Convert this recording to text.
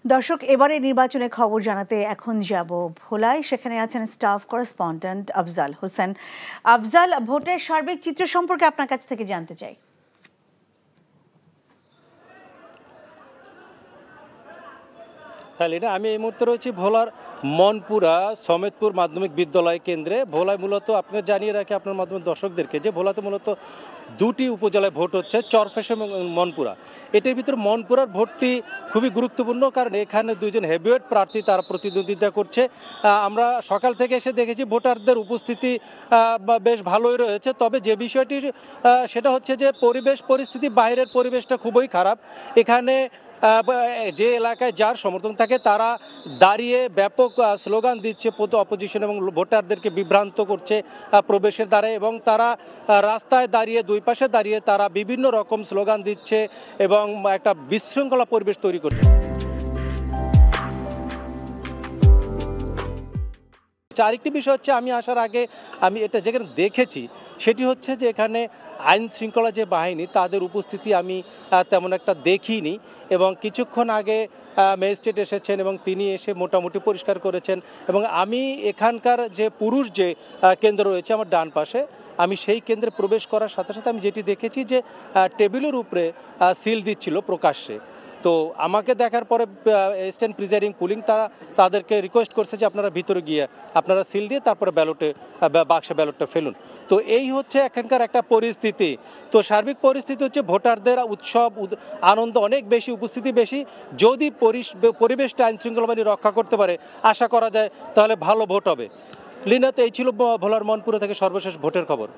দর্শক, এবারে নির্বাচনে খবর জানাতে এখন যাব ভোলায়। সেখানে আছেন স্টাফ করেসপন্ডেন্ট আফজাল হোসেন। আফজাল, ভোটের সার্বিক চিত্র সম্পর্কে আপনার কাছ থেকে জানতে চাই। হ্যাঁ লিনা, আমি এই মুহূর্তে রয়েছি ভোলার মনপুরা সমেতপুর মাধ্যমিক বিদ্যালয় কেন্দ্রে। ভোলায় মূলত আপনাকে জানিয়ে রাখি আপনার মাধ্যমে দর্শকদেরকে যে ভোলাতে মূলত দুটি উপজেলায় ভোট হচ্ছে, চরফেশ এবং মনপুরা। এটার ভিতরে মনপুরার ভোটটি খুবই গুরুত্বপূর্ণ, কারণ এখানে দুইজন হেভিওয়েট প্রার্থী তারা প্রতিদ্বন্দ্বিতা করছে। আমরা সকাল থেকে এসে দেখেছি ভোটারদের উপস্থিতি বেশ ভালোই রয়েছে। তবে যে বিষয়টি সেটা হচ্ছে যে পরিস্থিতি, বাইরের পরিবেশটা খুবই খারাপ। এখানে যে এলাকায় যার সমর্থন থাকে তারা দাঁড়িয়ে ব্যাপক স্লোগান দিচ্ছে অপোজিশন এবং ভোটারদেরকে বিভ্রান্ত করছে প্রবেশের দ্বারা, এবং তারা রাস্তায় দাঁড়িয়ে দুই পাশে দাঁড়িয়ে তারা বিভিন্ন রকম স্লোগান দিচ্ছে এবং একটা বিশৃঙ্খলা পরিবেশ তৈরি করছে। আরেকটি বিষয় হচ্ছে, আমি আসার আগে আমি এটা যেখানে দেখেছি সেটি হচ্ছে যে এখানে আইন শৃঙ্খলা যে বাহিনী তাদের উপস্থিতি আমি তেমন একটা দেখিনি, এবং কিছুক্ষণ আগে ম্যাজিস্ট্রেট এসেছেন এবং তিনি এসে মোটামুটি পরিষ্কার করেছেন। এবং আমি এখানকার যে পুরুষ যে কেন্দ্র রয়েছে আমার ডান পাশে, আমি সেই কেন্দ্রে প্রবেশ করার সাথে সাথে আমি যেটি দেখেছি যে টেবিলের উপরে সিল দিচ্ছিল প্রকাশ্যে। তো আমাকে দেখার পরে অ্যাসিস্ট্যান্ট প্রিজাইডিং পুলিং তাদেরকে রিকোয়েস্ট করছে যে আপনারা ভিতরে গিয়ে আপনারা সিল দিয়ে তারপরে বাক্সে ব্যালটটা ফেলুন। তো এই হচ্ছে এখানকার একটা পরিস্থিতি। তো সার্বিক পরিস্থিতি হচ্ছে ভোটারদের উৎসব আনন্দ অনেক বেশি, উপস্থিতি বেশি। যদি পরিবেশটা আইন শৃঙ্খলা বাহিনী রক্ষা করতে পারে, আশা করা যায় তাহলে ভালো ভোট হবে। লিনাতে এই ছিল ভোলার মনপুরা থেকে সর্বশেষ ভোটের খবর।